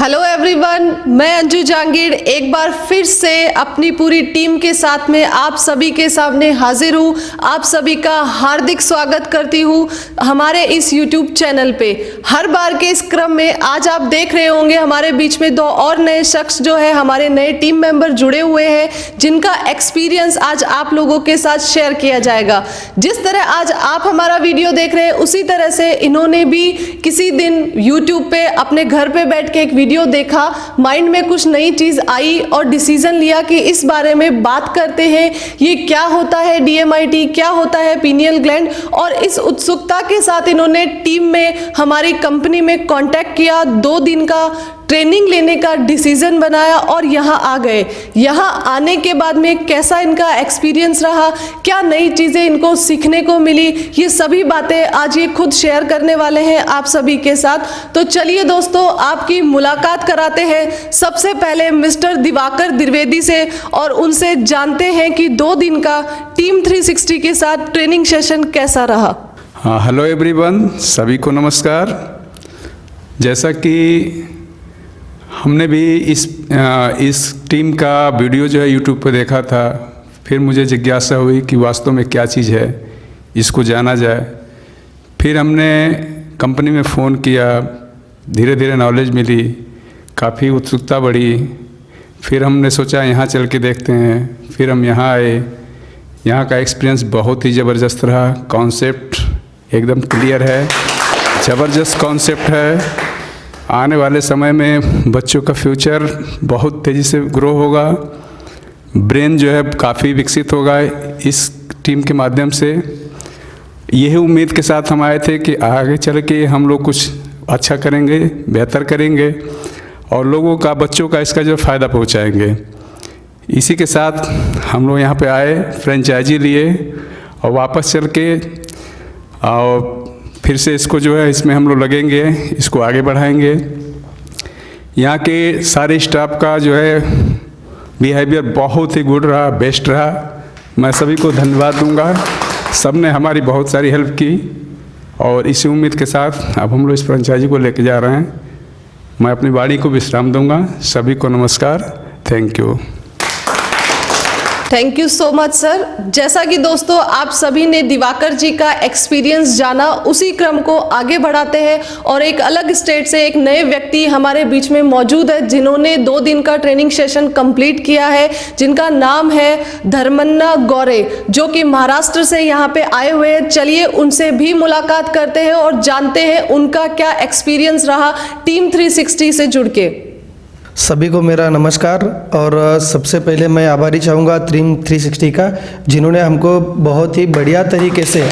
Hello everyone, मैं अंजू जहांगीर एक बार फिर से अपनी पूरी टीम के साथ में आप सभी के सामने हाजिर हूँ। आप सभी का हार्दिक स्वागत करती हूँ हमारे इस यूट्यूब चैनल पे। हर बार के इस क्रम में आज आप देख रहे होंगे हमारे बीच में दो और नए शख्स जो है हमारे नए टीम मेंबर जुड़े हुए हैं, जिनका एक्सपीरियंस आज आप लोगों के साथ शेयर किया जाएगा। जिस तरह आज आप हमारा वीडियो देख रहे हैं उसी तरह से इन्होंने भी किसी दिन यूट्यूब पे अपने घर पे बैठ के एक वीडियो देखा, माइंड में कुछ नई चीज आई और डिसीजन लिया कि इस बारे में बात करते हैं, ये क्या होता है डीएमआईटी, क्या होता है पीनियल ग्लैंड। और इस उत्सुकता के साथ इन्होंने टीम में हमारी कंपनी में कांटेक्ट किया, 2 दिन का ट्रेनिंग लेने का डिसीजन बनाया और यहाँ आ गए। यहाँ आने के बाद में कैसा इनका एक्सपीरियंस रहा, क्या नई चीज़ें इनको सीखने को मिली, ये सभी बातें आज ये खुद शेयर करने वाले हैं आप सभी के साथ। तो चलिए दोस्तों, आपकी मुलाकात कराते हैं सबसे पहले मिस्टर दिवाकर द्विवेदी से और उनसे जानते हैं कि 2 दिन का टीम 360 के साथ ट्रेनिंग सेशन कैसा रहा। हेलो एवरीवन, सभी को नमस्कार। जैसा कि हमने भी इस टीम का वीडियो जो है यूट्यूब पर देखा था, फिर मुझे जिज्ञासा हुई कि वास्तव में क्या चीज़ है, इसको जाना जाए। फिर हमने कंपनी में फ़ोन किया, धीरे धीरे नॉलेज मिली, काफ़ी उत्सुकता बढ़ी। फिर हमने सोचा यहाँ चल के देखते हैं। फिर हम यहाँ आए। यहाँ का एक्सपीरियंस बहुत ही ज़बरदस्त रहा। कॉन्सेप्ट एकदम क्लियर है, ज़बरदस्त कॉन्सेप्ट है। आने वाले समय में बच्चों का फ्यूचर बहुत तेज़ी से ग्रो होगा, ब्रेन जो है काफ़ी विकसित होगा इस टीम के माध्यम से। यही उम्मीद के साथ हम आए थे कि आगे चल के हम लोग कुछ अच्छा करेंगे, बेहतर करेंगे और लोगों का, बच्चों का इसका जो फ़ायदा पहुंचाएंगे। इसी के साथ हम लोग यहाँ पे आए, फ्रेंचाइजी लिए और वापस चल के और फिर से इसको जो है इसमें हम लोग लगेंगे, इसको आगे बढ़ाएंगे। यहाँ के सारे स्टाफ का जो है बिहेवियर बहुत ही गुड रहा, बेस्ट रहा। मैं सभी को धन्यवाद दूंगा। सब ने हमारी बहुत सारी हेल्प की और इसी उम्मीद के साथ अब हम लोग इस फ्रेंचाइजी को लेके जा रहे हैं। मैं अपनी वाणी को विश्राम दूंगा। सभी को नमस्कार, thank you. Thank you so much sir. जैसा कि दोस्तों आप सभी ने दिवाकर जी का एक्सपीरियंस जाना, उसी क्रम को आगे बढ़ाते हैं और एक अलग स्टेट से एक नए व्यक्ति हमारे बीच में मौजूद है, जिन्होंने 2 दिन का ट्रेनिंग सेशन कंप्लीट किया है, जिनका नाम है धर्मन्ना गौरे, जो कि महाराष्ट्र से यहाँ पे आए हुए हैं। चलिए उनसे भी मुलाकात करते हैं और जानते हैं उनका क्या एक्सपीरियंस रहा टीम 360 से जुड़ के। सभी को मेरा नमस्कार। और सबसे पहले मैं आभारी चाहूँगा टीम 360 का, जिन्होंने हमको बहुत ही बढ़िया तरीके से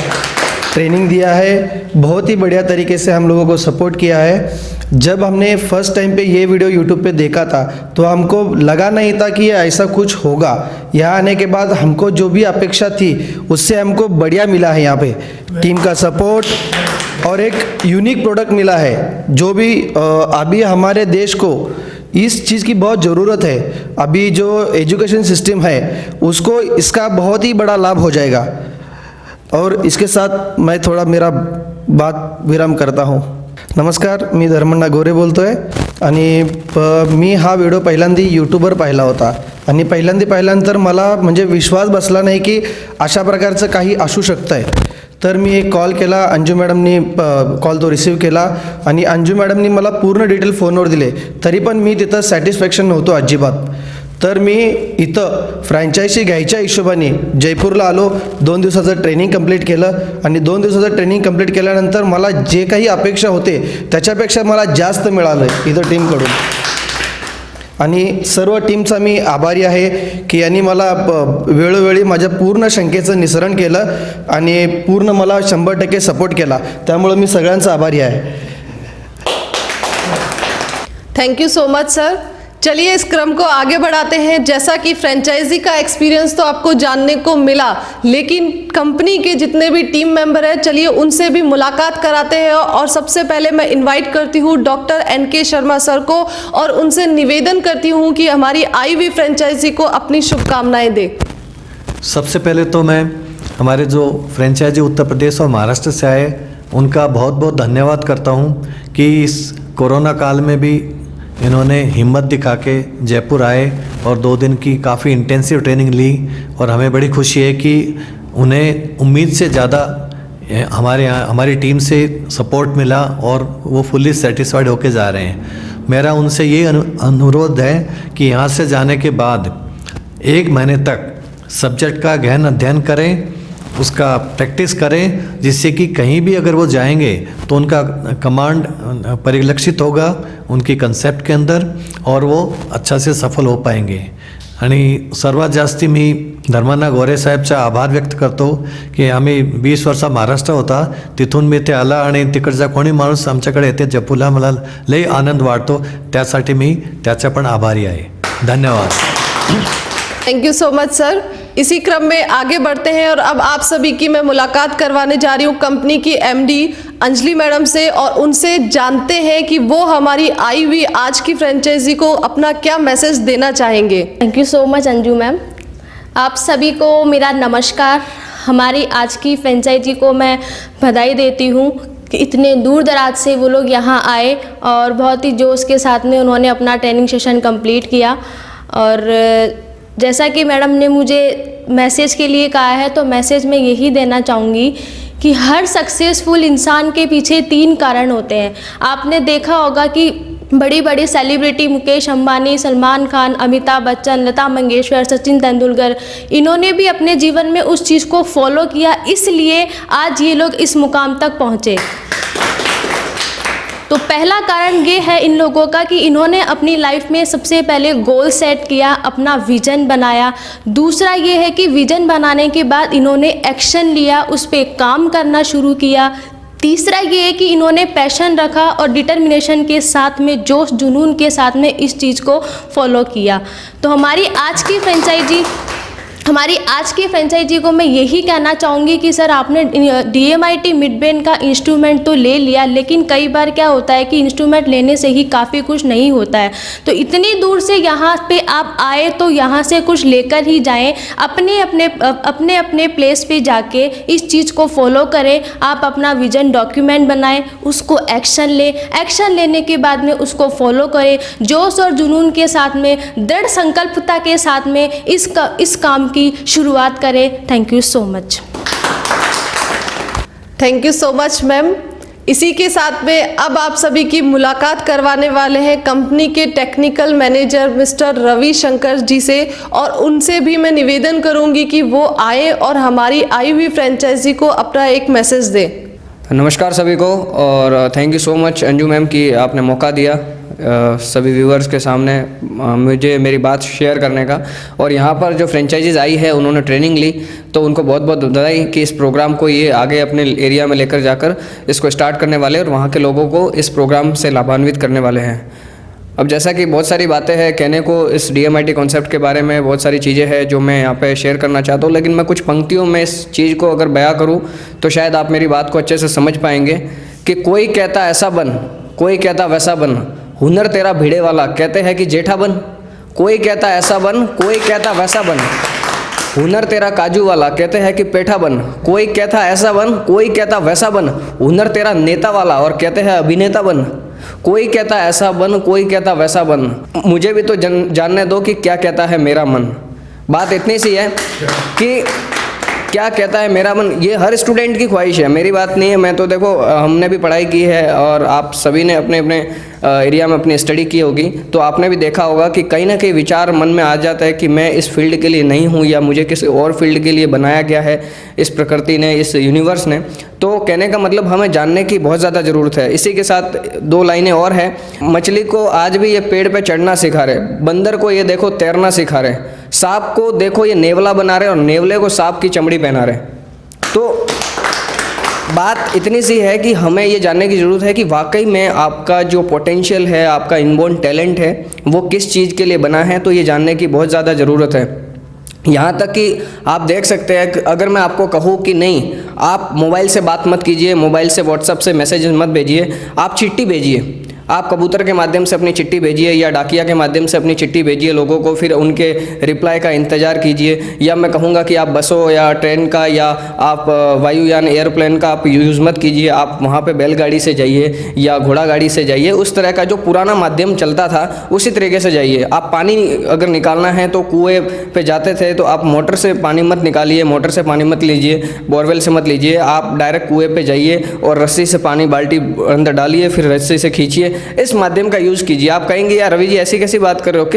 ट्रेनिंग दिया है, बहुत ही बढ़िया तरीके से हम लोगों को सपोर्ट किया है। जब हमने फर्स्ट टाइम पे ये वीडियो यूट्यूब पे देखा था तो हमको लगा नहीं था कि ऐसा कुछ होगा। यहाँ आने के बाद हमको जो भी अपेक्षा थी उससे हमको बढ़िया मिला है। यहाँ पे टीम का सपोर्ट और एक यूनिक प्रोडक्ट मिला है, जो भी अभी हमारे देश को इस चीज़ की बहुत ज़रूरत है। अभी जो एजुकेशन सिस्टम है उसको इसका बहुत ही बड़ा लाभ हो जाएगा। और इसके साथ मैं थोडा मेरा बात विराम करता हूँ। नमस्कार, मी धर्मण्णा गोरे बोलतो आहे आणि मी हा व्हिडिओ पहिल्यांदा यूट्यूबवर पाहिला होता आणि पहिल्यांतर मला म्हणजे विश्वास बसला नाही की अशा प्रकारचं काही असू शकतं आहे। तर मी एक कॉल केला, अंजू मॅडमनी कॉल तो रिसीव केला आणि अंजू मॅडमनी मला पूर्ण डिटेल फोनवर दिले, तरी पण मी तिथं सॅटिस्फॅक्शन नव्हतो अजिबात। तर मी इथं फ्रँचायझी घ्यायच्या हिशोबाने जयपूरला आलो, 2 दिवसाचं ट्रेनिंग कंप्लीट केलं आणि 2 दिवसाचं ट्रेनिंग कंप्लीट केल्यानंतर मला जे काही अपेक्षा होते त्याच्यापेक्षा मला जास्त मिळालं इथं टीमकडून। आणि सर्व टीमचा मी आभारी आहे की यांनी मला वेळोवेळी माझ्या पूर्ण शंकेचं निसरण केलं आणि पूर्ण मला 100% सपोर्ट केला। त्यामुळे मी सगळ्यांचा आभारी आहे। Thank you so much sir. चलिए इस क्रम को आगे बढ़ाते हैं। जैसा कि फ्रेंचाइजी का एक्सपीरियंस तो आपको जानने को मिला, लेकिन कंपनी के जितने भी टीम मेंबर हैं, चलिए उनसे भी मुलाकात कराते हैं। और सबसे पहले मैं इनवाइट करती हूँ डॉक्टर NK शर्मा सर को और उनसे निवेदन करती हूँ कि हमारी IV फ्रेंचाइजी को अपनी शुभकामनाएं दे। सबसे पहले तो मैं हमारे जो फ्रेंचाइजी उत्तर प्रदेश और महाराष्ट्र से आए उनका बहुत बहुत धन्यवाद करता हूँ कि इस कोरोना काल में भी इन्होंने हिम्मत दिखा के जयपुर आए और 2 दिन की काफ़ी इंटेंसिव ट्रेनिंग ली और हमें बड़ी खुशी है कि उन्हें उम्मीद से ज़्यादा हमारी टीम से सपोर्ट मिला और वो फुल्ली सेटिस्फाइड होके जा रहे हैं। मेरा उनसे ये अनुरोध है कि यहाँ से जाने के बाद 1 महीने तक सब्जेक्ट का गहन अध्ययन करें, उसका प्रैक्टिस करें, जिससे कि कहीं भी अगर वो जाएंगे तो उनका कमांड परिलक्षित होगा उनकी कंसेप्ट के अंदर और वो अच्छा से सफल हो पाएंगे। आणि सर्वात जास्ती मी धर्मांना गोरे साहेबचा आभार व्यक्त करतो की आम्ही 20 वर्ष महाराष्ट्र होता, तिथून मी ते आला आणि तिकडचा कोणी माणूस आमच्याकडे येते जयपूरला, मला लई आनंद वाटतो, त्यासाठी मी त्याचा पण आभारी आहे। धन्यवाद। Thank you so much sir. इसी क्रम में आगे बढ़ते हैं और अब आप सभी की मैं मुलाकात करवाने जा रही हूँ कंपनी की एमडी अंजलि मैडम से और उनसे जानते हैं कि वो हमारी आई हुई आज की फ्रेंचाइजी को अपना क्या मैसेज देना चाहेंगे। Thank you so much Anju ma'am. आप सभी को मेरा नमस्कार। हमारी आज की फ्रेंचाइजी को मैं बधाई देती हूँ कि इतने दूर दराज से वो लोग यहाँ आए और बहुत ही जोश के साथ में उन्होंने अपना ट्रेनिंग सेशन कंप्लीट किया। और जैसा कि मैडम ने मुझे मैसेज के लिए कहा है, तो मैसेज मैं यही देना चाहूँगी कि हर सक्सेसफुल इंसान के पीछे 3 कारण होते हैं। आपने देखा होगा कि बड़ी बड़ी सेलिब्रिटी मुकेश अंबानी, सलमान खान, अमिताभ बच्चन, लता मंगेशकर, सचिन तेंदुलकर, इन्होंने भी अपने जीवन में उस चीज़ को फॉलो किया, इसलिए आज ये लोग इस मुकाम तक पहुँचे। तो पहला कारण ये है इन लोगों का कि इन्होंने अपनी लाइफ में सबसे पहले गोल सेट किया, अपना विज़न बनाया। दूसरा ये है कि विज़न बनाने के बाद इन्होंने एक्शन लिया, उस पर काम करना शुरू किया। तीसरा ये है कि इन्होंने पैशन रखा और डिटर्मिनेशन के साथ में, जोश जुनून के साथ में इस चीज़ को फॉलो किया। तो हमारी आज की फ्रेंचाइजी को मैं यही कहना चाहूँगी कि सर आपने DMIT मिडब्रेन का इंस्ट्रूमेंट तो ले लिया, लेकिन कई बार क्या होता है कि इंस्ट्रूमेंट लेने से ही काफ़ी कुछ नहीं होता है। तो इतनी दूर से यहाँ पे आप आए तो यहाँ से कुछ लेकर ही जाएं, अपने अपने प्लेस पे जाके इस चीज़ को फॉलो करें। आप अपना विजन डॉक्यूमेंट बनाएं, उसको एक्शन लें, एक्शन लेने के बाद में उसको फॉलो करें, जोश और जुनून के साथ में, दृढ़ संकल्पता के साथ में इस काम की शुरुआत करें। Thank you so much. Thank you so much ma'am. इसी के साथ में अब आप सभी की मुलाकात करवाने वाले हैं कंपनी के technical manager mister Ravi Shankar ji से, और उनसे भी मैं निवेदन करूंगी कि वो आए और हमारी आई हुई फ्रेंचाइजी को अपना एक मैसेज दें। नमस्कार सभी को, और thank you so much Anju ma'am कि आपने मौका दिया सभी व्यूअर्स के सामने मुझे मेरी बात शेयर करने का। और यहाँ पर जो फ्रेंचाइजीज आई है उन्होंने ट्रेनिंग ली, तो उनको बहुत बहुत बधाई कि इस प्रोग्राम को ये आगे अपने एरिया में लेकर जाकर इसको स्टार्ट करने वाले और वहाँ के लोगों को इस प्रोग्राम से लाभान्वित करने वाले हैं। अब जैसा कि बहुत सारी बातें हैं कहने को इस DMIT कॉन्सेप्ट के बारे में, बहुत सारी चीज़ें हैं जो मैं यहाँ पे शेयर करना चाहता हूँ, लेकिन मैं कुछ पंक्तियों में इस चीज़ को अगर बयां करूँ तो शायद आप मेरी बात को अच्छे से समझ पाएंगे कि कोई कहता ऐसा बन, कोई कहता वैसा बन, हुनर तेरा भिड़े वाला कहते हैं कि जेठा बन। कोई कहता ऐसा बन, कोई कहता वैसा बन, हुनर तेरा काजू वाला कहते हैं कि पेठा बन। कोई कहता ऐसा बन, कोई कहता वैसा बन, हुनर तेरा नेता वाला और कहते हैं अभिनेता बन। कोई कहता ऐसा बन, कोई कहता वैसा बन, मुझे भी तो जानने दो कि क्या कहता है मेरा मन। बात इतनी सी है कि क्या कहता है मेरा मन, ये हर स्टूडेंट की ख्वाहिश है, मेरी बात नहीं है। मैं तो देखो हमने भी पढ़ाई की है और आप सभी ने अपने अपने एरिया में अपनी स्टडी की होगी, तो आपने भी देखा होगा कि कहीं ना कहीं विचार मन में आ जाता है कि मैं इस फील्ड के लिए नहीं हूँ या मुझे किसी और फील्ड के लिए बनाया गया है इस प्रकृति ने, इस यूनिवर्स ने। तो कहने का मतलब हमें जानने की बहुत ज़्यादा ज़रूरत है। इसी के साथ 2 लाइनें और हैं। मछली को आज भी ये पेड़ पे चढ़ना सिखा रहे, बंदर को ये देखो तैरना सिखा रहे, सांप को देखो ये नेवला बना रहे और नेवले को सांप की चमड़ी पहना रहे। तो बात इतनी सी है कि हमें ये जानने की ज़रूरत है कि वाकई में आपका जो पोटेंशियल है, आपका इनबोर्न टैलेंट है, वो किस चीज़ के लिए बना है, तो ये जानने की बहुत ज़्यादा ज़रूरत है। यहाँ तक कि आप देख सकते हैं कि अगर मैं आपको कहूँ कि नहीं आप मोबाइल से बात मत कीजिए, मोबाइल से व्हाट्सएप से मैसेज मत भेजिए, आप चिट्ठी भेजिए। आप कबूतर के माध्यम से अपनी चिट्ठी भेजिए या डाकिया के माध्यम से अपनी चिट्ठी भेजिए लोगों को, फिर उनके रिप्लाई का इंतज़ार कीजिए। या मैं कहूँगा कि आप बसों या ट्रेन का या आप वायुयान एयरप्लेन का आप यूज़ मत कीजिए, आप वहाँ पे बैलगाड़ी से जाइए या घोड़ा गाड़ी से जाइए। उस तरह का जो पुराना माध्यम चलता था उसी तरीके से जाइए। आप पानी अगर निकालना है तो कुएँ पे जाते थे तो आप मोटर से पानी मत निकालिए, मोटर से पानी मत लीजिए, बोरवेल से मत लीजिए, आप डायरेक्ट कुएँ पे जाइए और रस्सी से पानी बाल्टी अंदर डालिए, फिर रस्सी से खींचिए। इस माध्यम का यूज़ कीजिए। आप कहेंगे यार रवि जी ऐसी कैसी बात कर रहे हो,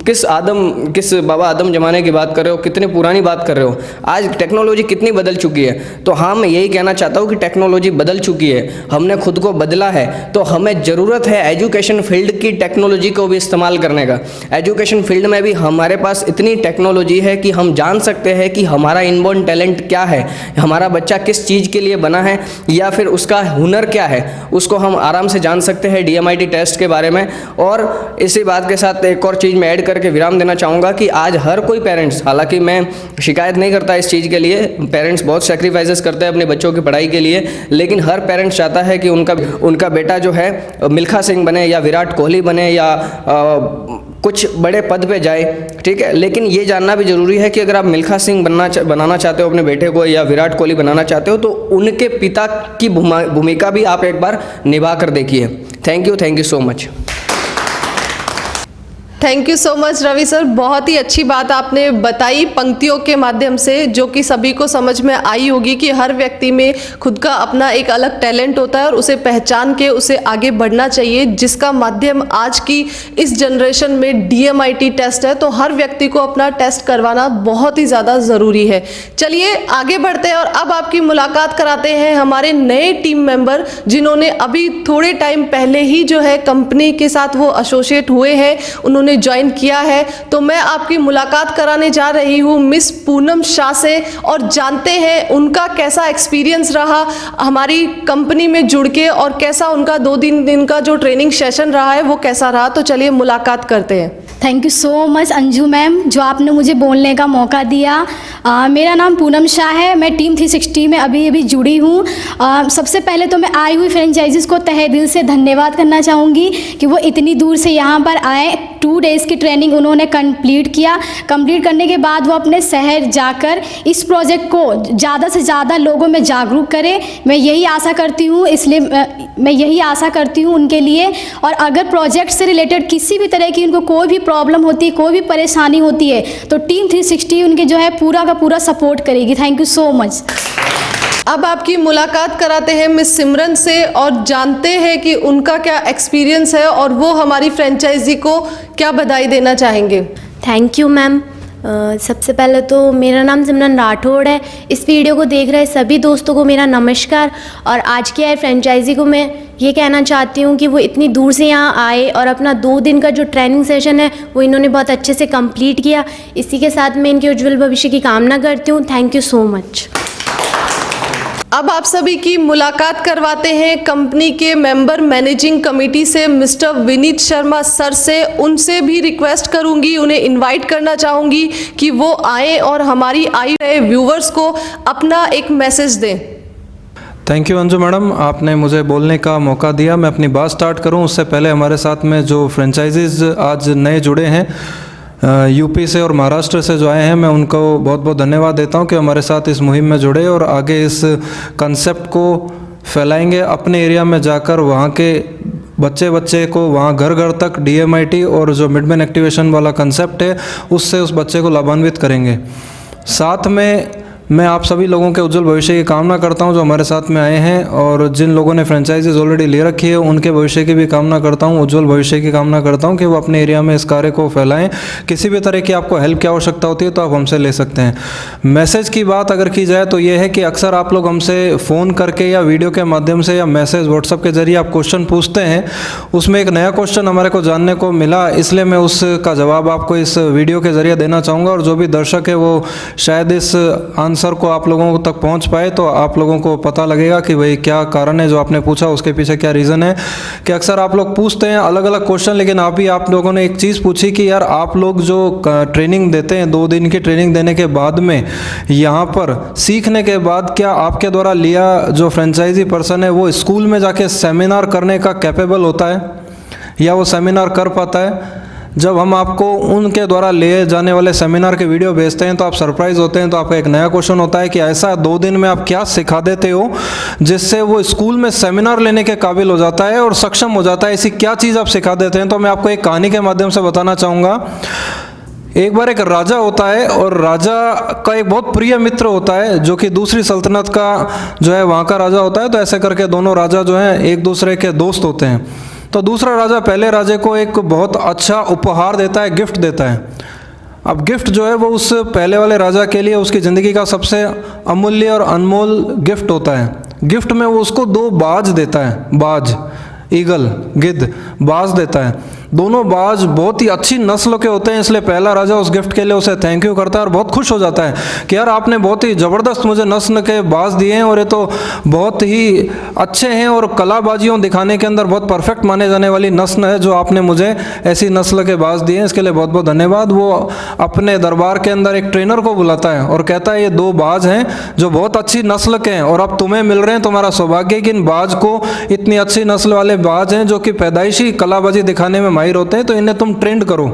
किस बाबा आदम जमाने की बात कर रहे हो, कितनी पुरानी बात कर रहे हो, आज टेक्नोलॉजी कितनी बदल चुकी है। तो हाँ, मैं यही कहना चाहता हूँ कि टेक्नोलॉजी बदल चुकी है, हमने खुद को बदला है, तो हमें ज़रूरत है एजुकेशन फील्ड की टेक्नोलॉजी को भी इस्तेमाल करने का। एजुकेशन फील्ड में भी हमारे पास इतनी टेक्नोलॉजी है कि हम जान सकते हैं कि हमारा इनबॉर्न टैलेंट क्या है, हमारा बच्चा किस चीज़ के लिए बना है या फिर उसका हुनर क्या है, उसको हम आराम से जान सकते हैं DMIT टेस्ट के बारे में। और इसी बात के साथ एक और चीज़ मैं ऐड करके विराम देना चाहूँगा कि आज हर कोई पेरेंट्स, हालांकि मैं शिकायत नहीं करता इस चीज़ के लिए, पेरेंट्स बहुत सेक्रीफाइसेस करते हैं अपने बच्चों की पढ़ाई के लिए, लेकिन हर पेरेंट्स चाहता है कि उनका बेटा जो है मिल्खा सिंह बने या विराट कोहली बने या कुछ बड़े पद पे जाए, ठीक है। लेकिन ये जानना भी ज़रूरी है कि अगर आप मिल्खा सिंह बनाना चाहते हो अपने बेटे को या विराट कोहली बनाना चाहते हो तो उनके पिता की भूमिका भी आप एक बार निभा कर देखिए। Thank you so much. Thank you so much Ravi sir, बहुत ही अच्छी बात आपने बताई पंक्तियों के माध्यम से, जो कि सभी को समझ में आई होगी कि हर व्यक्ति में खुद का अपना एक अलग टैलेंट होता है और उसे पहचान के उसे आगे बढ़ना चाहिए, जिसका माध्यम आज की इस जनरेशन में DMIT टेस्ट है। तो हर व्यक्ति को अपना टेस्ट करवाना बहुत ही ज़्यादा ज़रूरी है। चलिए आगे बढ़ते हैं और अब आपकी मुलाकात कराते हैं हमारे नए टीम मेंबर, जिन्होंने अभी थोड़े टाइम पहले ही जो है कंपनी के साथ वो एसोसिएट हुए हैं, उन्होंने ज्वाइन किया है। तो मैं आपकी मुलाकात कराने जा रही हूँ मिस पूनम शाह से, और जानते हैं उनका कैसा एक्सपीरियंस रहा हमारी कंपनी में जुड़ के और कैसा उनका 2 दिन का जो ट्रेनिंग सेशन रहा है वो कैसा रहा। तो चलिए मुलाकात करते हैं। Thank you so much Anju ma'am, जो आपने मुझे बोलने का मौका दिया। मेरा नाम पूनम शाह है, मैं टीम 360 में अभी जुड़ी हूँ। सबसे पहले तो मैं आई हुई फ्रेंचाइजीज को तहे दिल से धन्यवाद करना चाहूँगी कि वो इतनी दूर से यहाँ पर आए। 2 डेज़ की ट्रेनिंग उन्होंने कंप्लीट किया। कंप्लीट करने के बाद वो अपने शहर जाकर इस प्रोजेक्ट को ज़्यादा से ज़्यादा लोगों में जागरूक करें। मैं यही आशा करती हूँ, इसलिए मैं यही आशा करती हूँ उनके लिए। और अगर प्रोजेक्ट से रिलेटेड किसी भी तरह की उनको कोई भी प्रॉब्लम होती है, कोई भी परेशानी होती है, तो टीम 360 उनके जो है पूरा का पूरा सपोर्ट करेगी। Thank you so much. अब आपकी मुलाकात कराते हैं मिस सिमरन से और जानते हैं कि उनका क्या एक्सपीरियंस है और वो हमारी फ्रेंचाइजी को क्या बधाई देना चाहेंगे। Thank you ma'am. सबसे पहले तो मेरा नाम सिमरन राठौड़ है। इस वीडियो को देख रहे सभी दोस्तों को मेरा नमस्कार। और आज की फ्रेंचाइजी को मैं ये कहना चाहती हूँ कि वो इतनी दूर से यहाँ आए और अपना 2 दिन का जो ट्रेनिंग सेशन है वो इन्होंने बहुत अच्छे से कंप्लीट किया। इसी के साथ मैं इनके उज्जवल भविष्य की कामना करती हूँ। Thank you so much. अब आप सभी की मुलाकात करवाते हैं कंपनी के मेंबर मैनेजिंग कमेटी से मिस्टर विनीत शर्मा सर से। उनसे भी रिक्वेस्ट करूंगी, उन्हें इनवाइट करना चाहूंगी कि वो आए और हमारी आए हुए व्यूवर्स को अपना एक मैसेज दें। थैंक यू अंजू मैडम, आपने मुझे बोलने का मौका दिया। मैं अपनी बात स्टार्ट करूं उससे पहले हमारे साथ में जो फ्रेंचाइजीज आज नए जुड़े हैं यूपी से और महाराष्ट्र से जो आए हैं, मैं उनको बहुत बहुत धन्यवाद देता हूं कि हमारे साथ इस मुहिम में जुड़े और आगे इस कंसेप्ट को फैलाएंगे। अपने एरिया में जाकर वहां के बच्चे को वहाँ घर घर तक DMIT और जो मिडमैन एक्टिवेशन वाला कंसेप्ट है उससे उस बच्चे को लाभान्वित करेंगे। साथ में मैं आप सभी लोगों के उज्जवल भविष्य की कामना करता हूं जो हमारे साथ में आए हैं, और जिन लोगों ने फ्रेंचाइजीज ऑलरेडी ले रखी है उनके भविष्य की भी कामना करता हूं, उज्जवल भविष्य की कामना करता हूं कि वो अपने एरिया में इस कार्य को फैलाएं। किसी भी तरह की आपको हेल्प की आवश्यकता होती है तो आप हमसे ले सकते हैं। मैसेज की बात अगर की जाए तो ये है कि अक्सर आप लोग हमसे फ़ोन करके या वीडियो के माध्यम से या मैसेज व्हाट्सअप के जरिए आप क्वेश्चन पूछते हैं। उसमें एक नया क्वेश्चन हमारे को जानने को मिला, इसलिए मैं उसका जवाब आपको इस वीडियो के जरिए देना चाहूँगा। और जो भी दर्शक है वो शायद इस आंसर को आप लोगों तक पहुंच पाए तो आप लोगों को पता लगेगा कि भाई क्या कारण है जो आपने पूछा, उसके पीछे क्या रीज़न है। कि अक्सर आप लोग पूछते हैं अलग अलग क्वेश्चन, लेकिन आप लोगों ने एक चीज़ पूछी कि यार आप लोग जो ट्रेनिंग देते हैं 2 दिन की ट्रेनिंग देने के बाद में यहाँ पर सीखने के बाद क्या आपके द्वारा लिया जो फ्रेंचाइजी पर्सन है वो स्कूल में जाके सेमिनार करने का कैपेबल होता है? या वो सेमिनार कर पाता है। जब हम आपको उनके द्वारा लिए जाने वाले सेमिनार के वीडियो भेजते हैं तो आप सरप्राइज होते हैं। तो आपका एक नया क्वेश्चन होता है कि ऐसा 2 दिन में आप क्या सिखा देते हो जिससे वो स्कूल में सेमिनार लेने के काबिल हो जाता है और सक्षम हो जाता है, ऐसी क्या चीज़ आप सिखा देते हैं। तो मैं आपको एक कहानी के माध्यम से बताना चाहूँगा। एक बार एक राजा होता है और राजा का एक बहुत प्रिय मित्र होता है जो कि दूसरी सल्तनत का जो है वहाँ का राजा होता है। तो ऐसे करके दोनों राजा जो हैं एक दूसरे के दोस्त होते हैं। तो दूसरा राजा पहले राजे को एक बहुत अच्छा उपहार देता है, गिफ्ट देता है। अब गिफ्ट जो है वो उस पहले वाले राजा के लिए उसकी ज़िंदगी का सबसे अमूल्य और अनमोल गिफ्ट होता है। गिफ्ट में वो उसको 2 बाज देता है, बाज, ईगल, गिद्ध, बाज देता है। दोनों बाज बहुत ही अच्छी नस्ल के होते हैं, इसलिए पहला राजा उस गिफ्ट के लिए उसे थैंक यू करता है और बहुत खुश हो जाता है कि यार आपने बहुत ही ज़बरदस्त मुझे नस्ल के बाज दिए हैं और ये तो बहुत ही अच्छे हैं और कलाबाजियों दिखाने के अंदर बहुत परफेक्ट माने जाने वाली नस्ल है जो आपने मुझे ऐसी नस्ल के बाज दिए हैं, इसके लिए बहुत बहुत धन्यवाद। वो अपने दरबार के अंदर एक ट्रेनर को बुलाता है और कहता है ये 2 बाज हैं जो बहुत अच्छी नस्ल के हैं और अब तुम्हें मिल रहे हैं, तुम्हारा सौभाग्य है कि इन बाज को, इतनी अच्छी नस्ल वाले बाज हैं जो कि पैदाइशी कलाबाजी दिखाने में माहिर होते हैं, तो इन्हें तुम ट्रेंड करो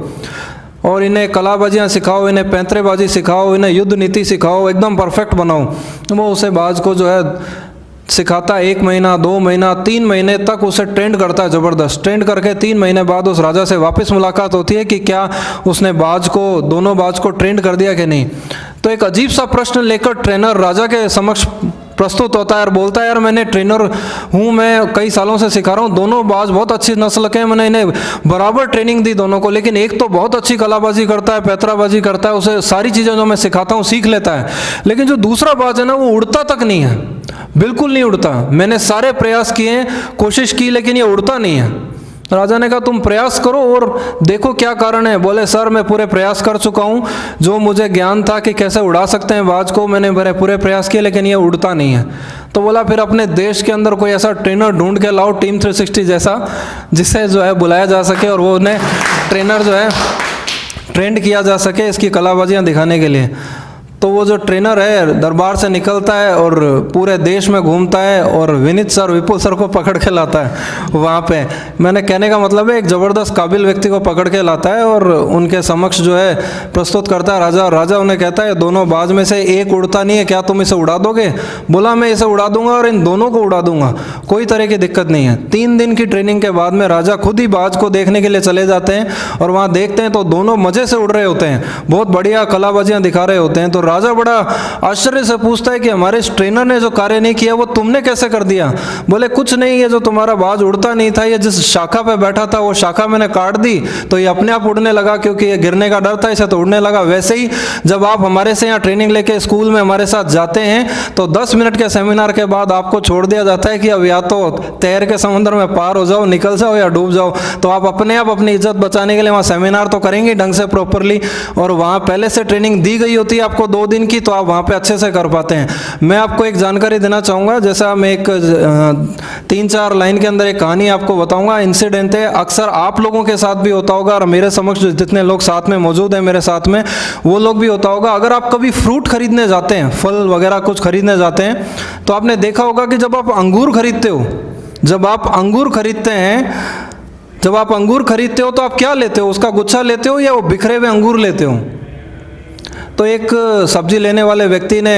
और इन्हें कलाबाजियाँ सिखाओ, इन्हें पैंतरेबाजी सिखाओ, इन्हें युद्ध नीति सिखाओ, एकदम परफेक्ट बनाओ। वो उसे बाज को जो है सिखाता है 1 महीना, 2 महीना, 3 महीने तक उसे ट्रेंड करता है ज़बरदस्त। ट्रेंड करके 3 महीने बाद उस राजा से वापस मुलाकात होती है कि क्या उसने बाज को, दोनों बाज को ट्रेंड कर दिया कि नहीं। तो एक अजीब सा प्रश्न लेकर ट्रेनर राजा के समक्ष प्रस्तुत होता है और बोलता है यार मैंने ट्रेनर हूँ, मैं कई सालों से सिखा रहा हूँ, दोनों बाज बहुत अच्छी नस्ल के हैं, मैंने इन्हें बराबर ट्रेनिंग दी दोनों को, लेकिन एक तो बहुत अच्छी कलाबाजी करता है, पैतराबाजी करता है, उसे सारी चीज़ें जो मैं सिखाता हूँ सीख लेता है, लेकिन जो दूसरा बाज है ना वो उड़ता तक नहीं है, बिल्कुल नहीं उड़ता। मैंने सारे प्रयास किए, कोशिश की, लेकिन ये उड़ता नहीं है। राजा ने कहा तुम प्रयास करो और देखो क्या कारण है। बोले सर मैं पूरे प्रयास कर चुका हूँ, जो मुझे ज्ञान था कि कैसे उड़ा सकते हैं बाज को, मैंने मेरे पूरे प्रयास किए, लेकिन ये उड़ता नहीं है। तो बोला फिर अपने देश के अंदर कोई ऐसा ट्रेनर ढूंढ के लाओ, टीम 360 जैसा, जिसे जो है बुलाया जा सके और वो उन्हें ट्रेनर जो है ट्रेंड किया जा सके इसकी कलाबाजियाँ दिखाने के लिए। तो वो जो ट्रेनर है दरबार से निकलता है और पूरे देश में घूमता है और विनीत सर, विपुल सर को पकड़ के लाता है वहाँ पे। मैंने कहने का मतलब है एक ज़बरदस्त काबिल व्यक्ति को पकड़ के लाता है और उनके समक्ष जो है प्रस्तुत करता है राजा। और राजा उन्हें कहता है दोनों बाज में से एक उड़ता नहीं है, क्या तुम इसे उड़ा दोगे। बोला मैं इसे उड़ा दूंगा और इन दोनों को उड़ा दूंगा, कोई तरह की दिक्कत नहीं है। 3 दिन की ट्रेनिंग के बाद में राजा खुद ही बाज को देखने के लिए चले जाते हैं और वहाँ देखते हैं तो दोनों मज़े से उड़ रहे होते हैं, बहुत बढ़िया कलाबाजियाँ दिखा रहे होते हैं। तो राजा बड़ा आश्चर्य से पूछता है कि हमारे इस ट्रेनर ने जो कार्य नहीं किया वो तुमने कैसे कर दिया। बोले कुछ नहीं, ये जो तुम्हारा बाज उड़ता नहीं था, ये जिस शाखा पे बैठा था वो शाखा मैंने काट दी तो ये अपने आप उड़ने लगा, क्योंकि ये गिरने का डर था इसे तो उड़ने लगा। वैसे ही जब आप हमारे से यहाँ ट्रेनिंग लेके स्कूल में हमारे साथ जाते हैं तो 10 मिनट के सेमिनार के बाद आपको छोड़ दिया जाता है कि अब या तो तैर के समुद्र में पार हो जाओ, निकल जाओ, या डूब जाओ। तो आप अपने आप अपनी इज्जत बचाने के लिए वहाँ सेमिनार तो करेंगे ढंग से प्रॉपरली, और वहाँ पहले से ट्रेनिंग दी गई होती है आपको 2 दिन की, तो आप वहाँ पे अच्छे से कर पाते हैं। मैं आपको एक जानकारी देना चाहूँगा, जैसा मैं एक 3-4 लाइन के अंदर एक कहानी आपको बताऊँगा, इंसिडेंट है, अक्सर आप लोगों के साथ भी होता होगा और मेरे समक्ष जितने लोग साथ में मौजूद हैं मेरे साथ में वो लोग भी होता होगा। अगर आप कभी फ्रूट खरीदने जाते हैं, फल वगैरह कुछ खरीदने जाते हैं, तो आपने देखा होगा कि जब आप अंगूर खरीदते हो, जब आप अंगूर खरीदते हो तो आप क्या लेते हो, उसका गुच्छा लेते हो या वो बिखरे हुए अंगूर लेते हो। तो एक सब्जी लेने वाले व्यक्ति ने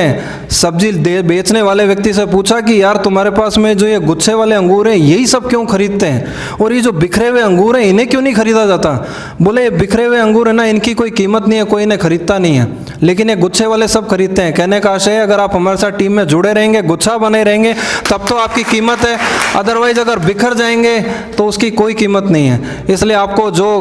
सब्जी बेचने वाले व्यक्ति से पूछा कि यार तुम्हारे पास में जो ये गुच्छे वाले अंगूर हैं यही सब क्यों खरीदते हैं, और ये जो बिखरे हुए अंगूर हैं इन्हें क्यों नहीं खरीदा जाता। बोले ये बिखरे हुए अंगूर है ना, इनकी कोई कीमत नहीं है, कोई इन्हें खरीदता नहीं है, लेकिन ये गुच्छे वाले सब खरीदते हैं। कहने का आशय है अगर आप हमारे साथ टीम में जुड़े रहेंगे, गुच्छा बने रहेंगे, तब तो आपकी कीमत है, अदरवाइज अगर बिखर जाएंगे तो उसकी कोई कीमत नहीं है। इसलिए आपको जो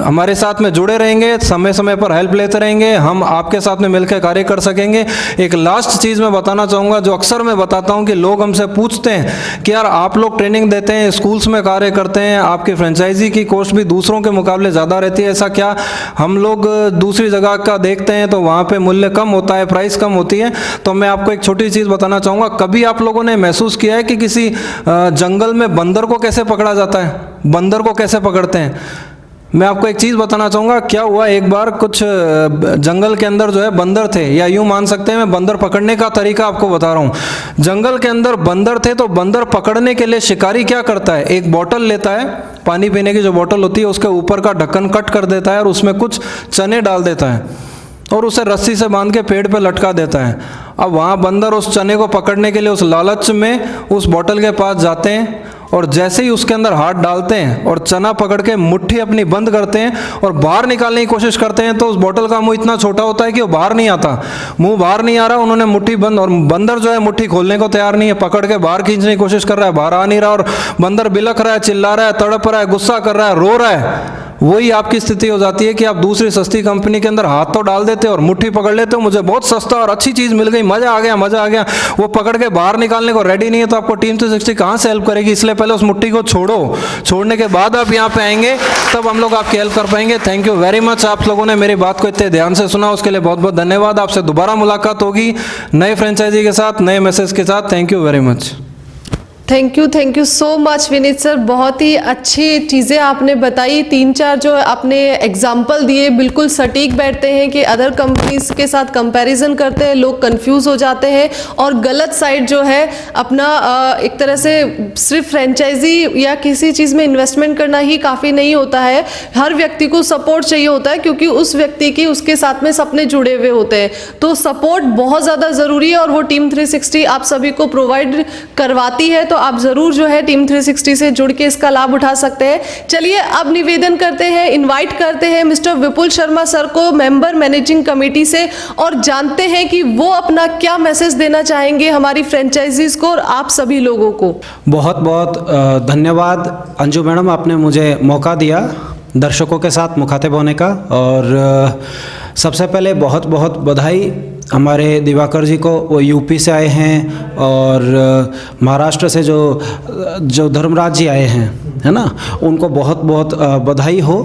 हमारे साथ में जुड़े रहेंगे, समय समय पर हेल्प लेते रहेंगे, हम आपके साथ में मिलकर कार्य कर सकेंगे। एक लास्ट चीज़ मैं बताना चाहूँगा, जो अक्सर मैं बताता हूँ कि लोग हमसे पूछते हैं कि यार आप लोग ट्रेनिंग देते हैं, स्कूल्स में कार्य करते हैं, आपकी फ्रेंचाइजी की कॉस्ट भी दूसरों के मुकाबले ज़्यादा रहती है, ऐसा क्या। हम लोग दूसरी जगह का देखते हैं तो वहाँ पे मूल्य कम होता है, प्राइस कम होती है। तो मैं आपको एक छोटी चीज़ बताना चाहूँगा, कभी आप लोगों ने महसूस किया है कि किसी जंगल में बंदर को कैसे पकड़ा जाता है, बंदर को कैसे पकड़ते हैं। मैं आपको एक चीज़ बताना चाहूँगा। क्या हुआ, एक बार कुछ जंगल के अंदर जो है बंदर थे, या यूँ मान सकते हैं मैं बंदर पकड़ने का तरीका आपको बता रहा हूँ। जंगल के अंदर बंदर थे, तो बंदर पकड़ने के लिए शिकारी क्या करता है, एक बोतल लेता है, पानी पीने की जो बोतल होती है उसके ऊपर का ढक्कन कट कर देता है और उसमें कुछ चने डाल देता है और उसे रस्सी से बांध के पेड़ पे लटका देता है। अब वहाँ बंदर उस चने को पकड़ने के लिए उस लालच में उस बोतल के पास जाते हैं और जैसे ही उसके अंदर हाथ डालते हैं और चना पकड़ के मुट्ठी अपनी बंद करते हैं और बाहर निकालने की कोशिश करते हैं, तो उस बोतल का मुंह इतना छोटा होता है कि वो बाहर नहीं आता, मुंह बाहर नहीं आ रहा। उन्होंने मुट्ठी बंद, और बंदर जो है मुट्ठी खोलने को तैयार नहीं है, पकड़ के बाहर खींचने की कोशिश कर रहा है, बाहर आ नहीं रहा, और बंदर बिलख रहा है, चिल्ला रहा है, तड़प रहा है, गुस्सा कर रहा है, रो रहा है। वही आपकी स्थिति हो जाती है कि आप दूसरी सस्ती कंपनी के अंदर हाथ तो डाल देते हो और मुट्ठी पकड़ लेते हो, मुझे बहुत सस्ता और अच्छी चीज़ मिल गई, मज़ा आ गया, मज़ा आ गया। वो पकड़ के बाहर निकालने को रेडी नहीं है, तो आपको टीम 360 कहाँ से हेल्प करेगी। इसलिए पहले उस मुट्ठी को छोड़ो, छोड़ने के बाद आप यहाँ पे आएंगे, तब हम लोग आपकी हेल्प कर पाएंगे। थैंक यू वेरी मच, आप लोगों ने मेरी बात को इतने ध्यान से सुना, उसके लिए बहुत बहुत धन्यवाद। आपसे दोबारा मुलाकात होगी नए फ्रेंचाइजी के साथ, नए मैसेज के साथ। Thank you very much. Thank you so much Vineet sir, बहुत ही अच्छी चीज़ें आपने बताई। 3-4 जो आपने एग्जाम्पल दिए बिल्कुल सटीक बैठते हैं कि अदर कंपनीज के साथ कंपैरिजन करते हैं, लोग कंफ्यूज हो जाते हैं और गलत साइड जो है अपना एक तरह से सिर्फ फ्रेंचाइजी या किसी चीज़ में इन्वेस्टमेंट करना ही काफ़ी नहीं होता है। हर व्यक्ति को सपोर्ट चाहिए होता है, क्योंकि उस व्यक्ति की उसके साथ में सपने जुड़े हुए होते हैं। तो सपोर्ट बहुत ज़्यादा ज़रूरी है और वो टीम 360 आप सभी को प्रोवाइड करवाती है। तो आप जरूर जो है टीम 360 से जुड़ के इसका लाभ उठा सकते हैं। चलिए अब निवेदन करते हैं, इनवाइट करते हैं मिस्टर विपुल शर्मा सर को, मेंबर मैनेजिंग कमेटी से, और जानते हैं कि वो अपना क्या मैसेज देना चाहेंगे हमारी फ्रेंचाइजीज को और आप सभी लोगों को। बहुत बहुत धन्यवाद अंजू मैडम, आपने मुझे मौका दिया दर्शकों के साथ मुखातिब होने का। और सबसे पहले बहुत बहुत बधाई हमारे दिवाकर जी को, वो यूपी से आए हैं, और महाराष्ट्र से जो धर्मराज जी आए हैं, है ना, उनको बहुत बहुत बधाई हो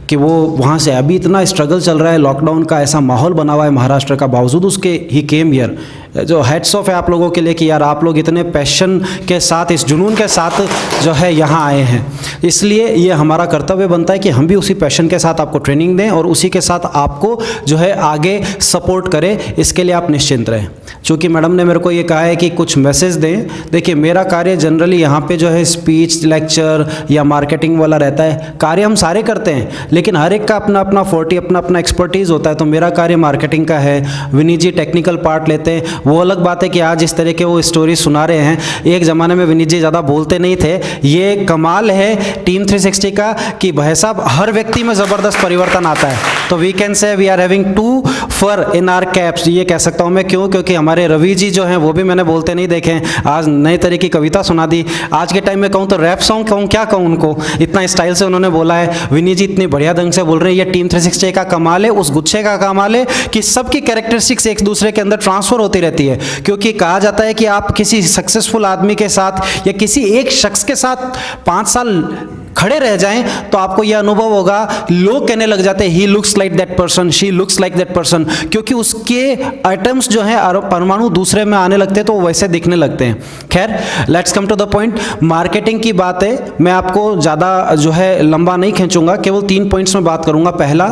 कि वो वहाँ से, अभी इतना स्ट्रगल चल रहा है, लॉकडाउन का ऐसा माहौल बना हुआ है महाराष्ट्र का, बावजूद उसके ही केम हियर। जो हेड्स ऑफ है आप लोगों के लिए कि यार आप लोग इतने पैशन के साथ, इस जुनून के साथ जो है यहाँ आए हैं। इसलिए ये हमारा कर्तव्य बनता है कि हम भी उसी पैशन के साथ आपको ट्रेनिंग दें और उसी के साथ आपको जो है आगे सपोर्ट करें। इसके लिए आप निश्चिंत रहें। चूँकि मैडम ने मेरे को ये कहा है कि कुछ मैसेज दें, देखिए मेरा कार्य जनरली यहाँ पे जो है स्पीच, लेक्चर या मार्केटिंग वाला रहता है। कार्य हम सारे करते हैं, लेकिन हर एक का अपना अपना फोर्टी, अपना अपना एक्सपर्टीज़ होता है। तो मेरा कार्य मार्केटिंग का है, विनीत जी टेक्निकल पार्ट लेते हैं। वो अलग बात है कि आज इस तरह के वो स्टोरी सुना रहे हैं। एक ज़माने में विनीत जी ज़्यादा बोलते नहीं थे। ये कमाल है टीम 360 का कि भाई साहब हर व्यक्ति में ज़बरदस्त परिवर्तन आता है। तो we can say we are having 2 fur in our caps, ये कह सकता हूँ मैं। क्यों? क्योंकि हमारे रवि जी जो हैं वो भी मैंने बोलते नहीं देखे, आज नए तरह की कविता सुना दी। आज के टाइम में कहूँ तो रैप सॉन्ग कहूँ, क्या कहूँ उनको, इतना स्टाइल से उन्होंने बोला है। विनीत जी इतनी बढ़िया ढंग से बोल रहे हैं। ये टीम 360 का कमाल है, उस गुच्छे का कमाल है कि सबकी कैरेक्टरिस्टिक्स एक दूसरे के अंदर ट्रांसफर होती रहती है। क्योंकि कहा जाता है कि आप किसी सक्सेसफुल आदमी के साथ या किसी एक शख्स के साथ 5 साल खड़े रह जाएं तो आपको यह अनुभव होगा, लोग कहने लग जाते हैं he looks like that person, she looks like that person, क्योंकि उसके आइटम्स जो हैं परमाणु दूसरे में आने लगते हैं तो वो वैसे दिखने लगते हैं। खैर, let's come to the point. Marketing की बात है, मैं आपको ज़्यादा जो है लंबा नहीं खींचूंगा, केवल 3 पॉइंट्स में बात करूंगा। पहला,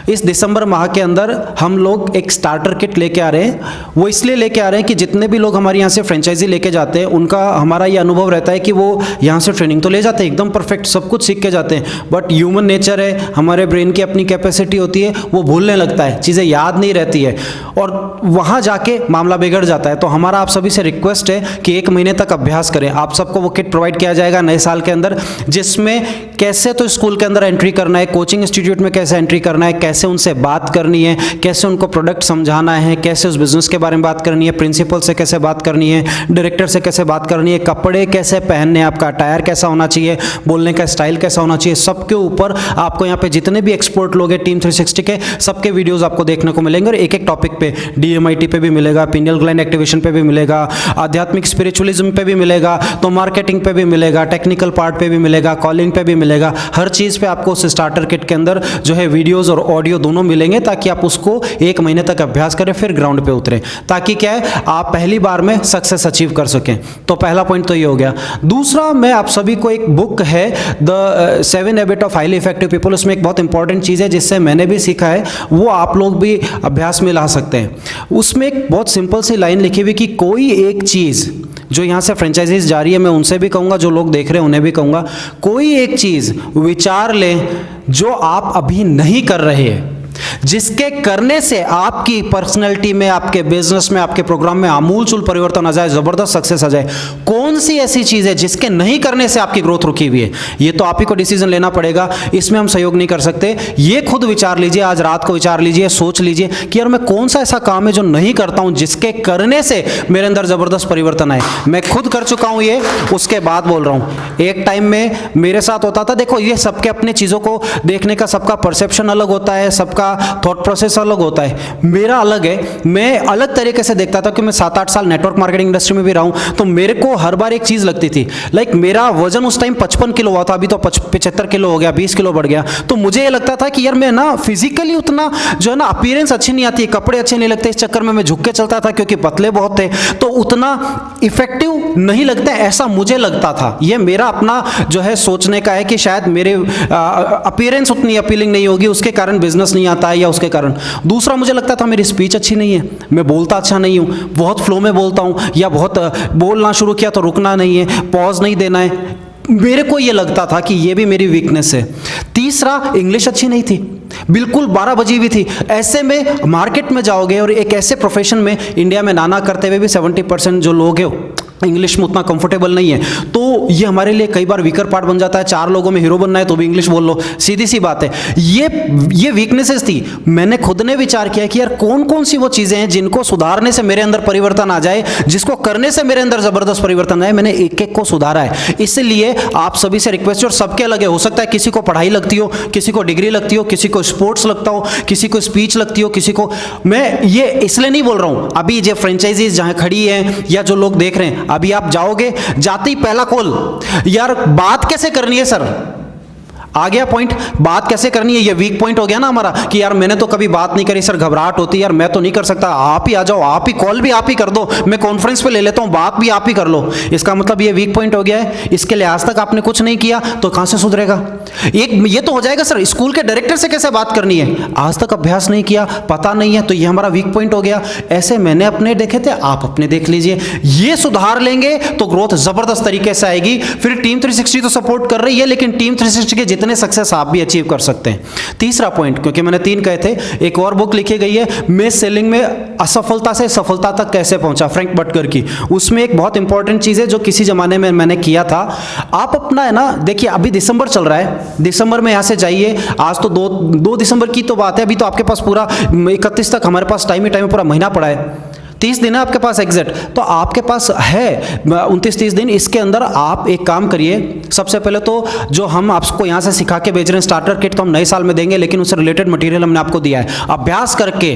इस दिसंबर माह के अंदर हम लोग एक स्टार्टर किट लेके आ रहे हैं। वो इसलिए लेके आ रहे हैं कि जितने भी लोग हमारे यहाँ से फ्रेंचाइजी लेके जाते हैं उनका हमारा ये अनुभव रहता है कि वो यहाँ से ट्रेनिंग तो ले जाते हैं एकदम परफेक्ट, सब कुछ सीख के जाते हैं, बट ह्यूमन नेचर है, हमारे ब्रेन की अपनी कैपेसिटी होती है, वो भूलने लगता है, चीज़ें याद नहीं रहती है और वहाँ जाके मामला बिगड़ जाता है। तो हमारा आप सभी से रिक्वेस्ट है कि 1 महीने तक अभ्यास करें। आप सबको वो किट प्रोवाइड किया जाएगा नए साल के अंदर, जिसमें कैसे तो स्कूल के अंदर एंट्री करना है, कोचिंग इंस्टीट्यूट में कैसे एंट्री करना है, कैसे उनसे बात करनी है, कैसे उनको प्रोडक्ट समझाना है, कैसे उस बिजनेस के बारे में बात करनी है, प्रिंसिपल से कैसे बात करनी है, डायरेक्टर से कैसे बात करनी है, कपड़े कैसे पहनने, आपका अटायर कैसा होना चाहिए, बोलने का स्टाइल कैसा होना चाहिए, सबके ऊपर आपको यहाँ पे जितने भी एक्सपर्ट लोग हैं टीम 360 के, सबके वीडियोस आपको देखने को मिलेंगे और एक एक टॉपिक पे, DMIT पे भी मिलेगा, पिनियल ग्लैंड एक्टिवेशन पे भी मिलेगा, आध्यात्मिक स्पिरिचुअलिज्म पे भी मिलेगा, तो मार्केटिंग पे भी मिलेगा, टेक्निकल पार्ट पे भी मिलेगा, कॉलिंग पे भी मिलेगा, हर चीज़ पे आपको उस स्टार्टर किट के अंदर जो है वीडियोज़ और ऑडियो दोनों मिलेंगे, ताकि आप उसको 1 महीने तक अभ्यास करें, फिर ग्राउंड पे उतरें, ताकि क्या है आप पहली बार में सक्सेस अचीव कर सकें। तो पहला पॉइंट तो ये हो गया। दूसरा, मैं आप सभी को एक बुक है the 7 habit of highly effective people, उसमें एक बहुत इंपॉर्टेंट चीज़ है जिससे मैंने भी सीखा है, वो आप लोग भी अभ्यास में ला सकते हैं। उसमें एक बहुत सिंपल सी लाइन लिखी हुई कि कोई एक चीज़ जो यहाँ से फ्रेंचाइजीज जा रही है, मैं उनसे भी कहूँगा, जो लोग देख रहे हैं उन्हें भी कहूँगा, कोई एक चीज़ विचार लें जो आप अभी नहीं कर रहे हैं, जिसके करने से आपकी पर्सनैलिटी में, आपके बिजनेस में, आपके प्रोग्राम में आमूलचूल परिवर्तन आ जाए, जबरदस्त सक्सेस आ जाए। कौन सी ऐसी चीज है जिसके नहीं करने से आपकी ग्रोथ रुकी हुई है? ये तो आप ही को डिसीजन लेना पड़ेगा, इसमें हम सहयोग नहीं कर सकते। ये खुद विचार लीजिए, आज रात को विचार लीजिए, सोच लीजिए कि यार मैं कौन सा ऐसा काम है जो नहीं करता हूं, जिसके करने से मेरे अंदर जबरदस्त परिवर्तन आए। मैं खुद कर चुका हूं ये, उसके बाद बोल रहा हूं। एक टाइम में मेरे साथ होता था, देखो ये सबके अपने चीजों को देखने का, सबका परसेप्शन अलग होता है, सबका थॉट प्रोसेस अलग होता है। मेरा अलग है, मैं अलग तरीके से देखता था कि मैं 7-8 साल नेटवर्क मार्केटिंग इंडस्ट्री में भी रहा हूं, तो मेरे को हर बार एक चीज लगती थी, लाइक मेरा वजन उस टाइम 55 किलो हुआ था, अभी तो 75 किलो हो गया, 20 किलो बढ़ गया। तो मुझे ये लगता था कि यार मैं ना फिजिकली उतना जो है ना अपीयरेंस अच्छी नहीं आती, कपड़े अच्छे नहीं लगते, इस चक्कर में मैं झुक के चलता था क्योंकि पतले बहुत थे, तो उतना इफेक्टिव नहीं लगता, ऐसा मुझे लगता था। ये मेरा अपना जो है सोचने का है कि शायद मेरे अपीयरेंस उतनी अपीलिंग नहीं होगी, उसके कारण बिजनेस नहीं आता है, या उसके कारण। दूसरा, मुझे लगता था मेरी स्पीच अच्छी नहीं है, मैं बोलता अच्छा नहीं हूं, बहुत फ्लो में बोलता हूं, या बहुत बोलना शुरू किया तो रुकना नहीं है, पॉज नहीं देना है। मेरे को ये लगता था कि ये भी मेरी वीकनेस है। तीसरा, इंग्लिश अच्छी नहीं थी, बिल्कुल 12 बजी हुई थी। ऐसे में मार्केट में जाओगे और एक ऐसे प्रोफेशन में, इंडिया में नाना करते हुए भी 70% जो लोग हैं इंग्लिश में उतना कंफर्टेबल नहीं है, तो ये हमारे लिए कई बार वीकर पार्ट बन जाता है। 4 लोगों में हीरो बनना है तो भी इंग्लिश बोल लो, सीधी सी बात है। ये वीकनेसेस थी। मैंने खुद ने विचार किया कि यार कौन कौन सी वो चीजें हैं जिनको सुधारने से मेरे अंदर परिवर्तन आ जाए, जिसको करने से मेरे अंदर जबरदस्त परिवर्तन आए। मैंने एक एक को सुधारा है। इसलिए आप सभी से रिक्वेस्ट, और सबके अलग है, हो सकता है किसी को पढ़ाई लगती हो, किसी को डिग्री लगती हो, किसी को स्पोर्ट्स लगता हो, किसी को स्पीच लगती हो, किसी को। मैं ये इसलिए नहीं बोल रहा हूं, अभी जो फ्रेंचाइजीज जहां खड़ी है या जो लोग देख रहे हैं, अभी आप जाओगे, जाते ही पहला कॉल, यार बात कैसे करनी है सर, आ गया पॉइंट, बात कैसे करनी है। ये वीक पॉइंट हो गया ना हमारा कि यार मैंने तो कभी बात नहीं करी सर, घबराहट होती है यार, मैं तो नहीं कर सकता, आप ही आ जाओ, आप ही कॉल भी आप ही कर दो, मैं कॉन्फ्रेंस पे ले लेता हूं, बात भी आप ही कर लो। इसका मतलब ये वीक पॉइंट हो गया है। इसके लिए आज तक आपने कुछ नहीं किया तो कहां से सुधरेगा। एक ये तो हो जाएगा सर, स्कूल के डायरेक्टर से कैसे बात करनी है, आज तक अभ्यास नहीं किया, पता नहीं है, तो ये हमारा वीक पॉइंट हो गया। ऐसे मैंने अपने देखे थे, आप अपने देख लीजिए। ये सुधार लेंगे तो ग्रोथ जबरदस्त तरीके से आएगी। फिर टीम 360 तो सपोर्ट कर रही है, लेकिन टीम 360 के जितने सक्सेस आप भी अचीव कर सकते हैं। तीसरा पॉइंट, क्योंकि मैंने 3 कहे थे, एक और बुक लिखी गई है, मैं सेलिंग में असफलता से सफलता तक कैसे पहुंचा, फ्रैंक बटकर की। उसमें एक बहुत इंपॉर्टेंट चीज है जो किसी जमाने में मैंने किया था। आप अपना है ना, देखिए अभी दिसंबर चल रहा है, दिसंबर में यहां से जाइए, आज तो 2 दिसंबर की तो बात है, अभी तो आपके पास पूरा 31 तक हमारे पास टाइम ही टाइम, पूरा महीना पड़ा है, 30 दिन है आपके पास एग्जैक्ट, तो आपके पास है 29-30 दिन। इसके अंदर आप एक काम करिए, सबसे पहले तो जो हम आपको यहाँ से सिखा के भेज रहे हैं स्टार्टर किट, तो हम नए साल में देंगे, लेकिन उससे रिलेटेड मटेरियल हमने आपको दिया है। अभ्यास करके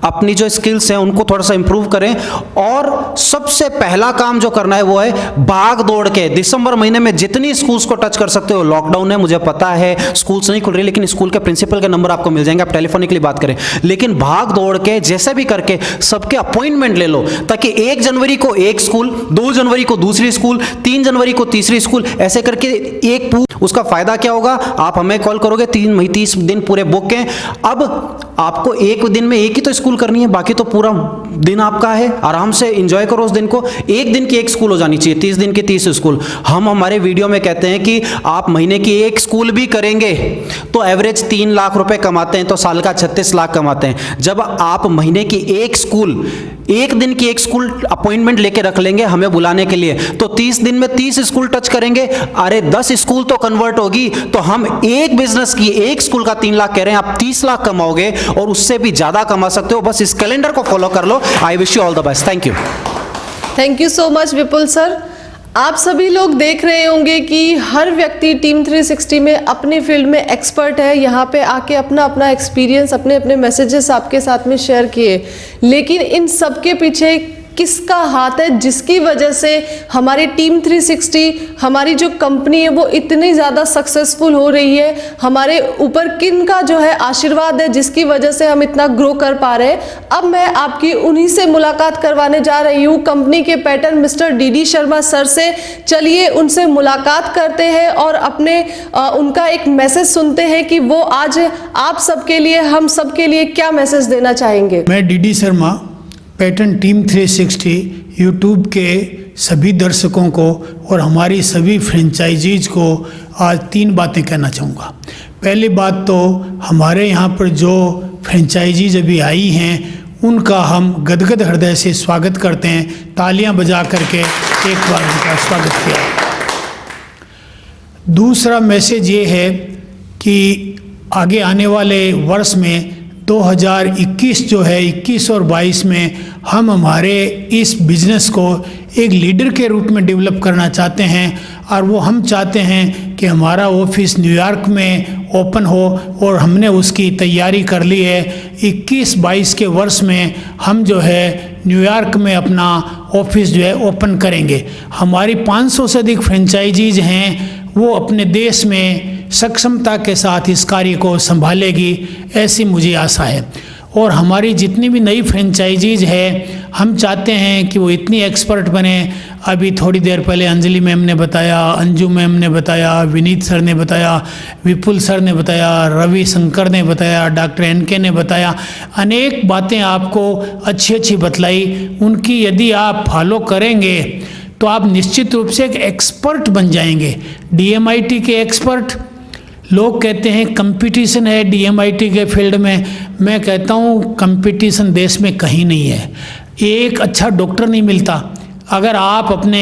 अपनी जो स्किल्स हैं उनको थोड़ा सा इंप्रूव करें। और सबसे पहला काम जो करना है वो है भाग दौड़ के दिसंबर महीने में जितनी स्कूल्स को टच कर सकते हो। लॉकडाउन है, मुझे पता है, स्कूल्स नहीं खुल रही, लेकिन स्कूल के प्रिंसिपल के नंबर आपको मिल जाएंगे, आप टेलीफोनिकली बात करें, लेकिन भाग दौड़ के जैसे भी करके सबके अपॉइंटमेंट ले लो, ताकि 1 जनवरी को एक स्कूल, 2 जनवरी को दूसरी स्कूल, 3 जनवरी को तीसरी स्कूल, ऐसे करके एक उसका फायदा क्या होगा, आप हमें कॉल करोगे, 30 दिन पूरे बुक हैं। अब आपको एक दिन में एक ही तो स्कूल करनी है, बाकी तो पूरा दिन आपका है, आराम से एंजॉय करो उस दिन को। एक दिन की एक स्कूल हो जानी चाहिए, 30 दिन की 30 स्कूल। हम हमारे वीडियो में कहते हैं कि आप महीने की एक स्कूल भी करेंगे तो एवरेज 3 लाख रुपए कमाते हैं, तो साल का 36 लाख कमाते हैं। जब आप महीने की एक स्कूल, एक दिन की एक स्कूल अपॉइंटमेंट लेके रख लेंगे हमें बुलाने के लिए, तो 30 दिन में 30 स्कूल टच करेंगे, अरे 10 स्कूल तो कन्वर्ट होगी, तो हम एक बिजनेस की एक स्कूल का 3 लाख कह रहे हैं, आप 30 लाख कमाओगे और उससे भी ज्यादा कमा सकते हो। बस इस कैलेंडर को फॉलो कर लो। I wish you all the best. Thank you. Thank you so much Vipul sir. आप सभी लोग देख रहे होंगे कि हर व्यक्ति टीम 360 में अपनी फील्ड में एक्सपर्ट है, यहाँ पे आके अपना अपना एक्सपीरियंस, अपने अपने मैसेजेस आपके साथ में शेयर किए, लेकिन इन सब के पीछे किसका हाथ है जिसकी वजह से हमारी टीम 360, हमारी जो कंपनी है वो इतनी ज़्यादा सक्सेसफुल हो रही है, हमारे ऊपर किन का जो है आशीर्वाद है जिसकी वजह से हम इतना ग्रो कर पा रहे हैं। अब मैं आपकी उन्हीं से मुलाकात करवाने जा रही हूँ, कंपनी के pattern mister D Sharma sir से। चलिए उनसे मुलाकात करते हैं और अपने उनका एक मैसेज सुनते हैं कि वो आज आप सबके लिए, हम सबके लिए क्या मैसेज देना चाहेंगे। मैं D Sharma pattern team 360 YouTube के सभी दर्शकों को और हमारी सभी फ्रेंचाइजीज को आज 3 बातें कहना चाहूँगा। पहली बात तो हमारे यहाँ पर जो फ्रेंचाइजीज अभी आई हैं उनका हम गदगद हृदय से स्वागत करते हैं, तालियां बजा करके एक बार उनका स्वागत किया। दूसरा मैसेज ये है कि आगे आने वाले वर्ष में 2021 जो है, 21 और 22 में हम हमारे इस बिज़नेस को एक लीडर के रूप में डेवलप करना चाहते हैं और वो हम चाहते हैं कि हमारा ऑफिस न्यूयॉर्क में ओपन हो और हमने उसकी तैयारी कर ली है। 21-22 के वर्ष में हम जो है न्यूयॉर्क में अपना ऑफिस जो है ओपन करेंगे। हमारी 500 से अधिक फ्रेंचाइजीज हैं, वो अपने देश में सक्षमता के साथ इस कार्य को संभालेगी, ऐसी मुझे आशा है। और हमारी जितनी भी नई फ्रेंचाइजीज है हम चाहते हैं कि वो इतनी एक्सपर्ट बने। अभी थोड़ी देर पहले अंजलि मैम ने बताया, अंजू मैम ने बताया, विनीत सर ने बताया, विपुल सर ने बताया, रवि शंकर ने बताया, डॉक्टर एनके ने बताया, अनेक बातें आपको अच्छी अच्छी बतलाई। उनकी यदि आप फॉलो करेंगे तो आप निश्चित रूप से एक एक्सपर्ट बन जाएंगे, DMIT के एक्सपर्ट। लोग कहते हैं कंपटीशन है DMIT के फील्ड में, मैं कहता हूँ कंपटीशन देश में कहीं नहीं है। एक अच्छा डॉक्टर नहीं मिलता। अगर आप अपने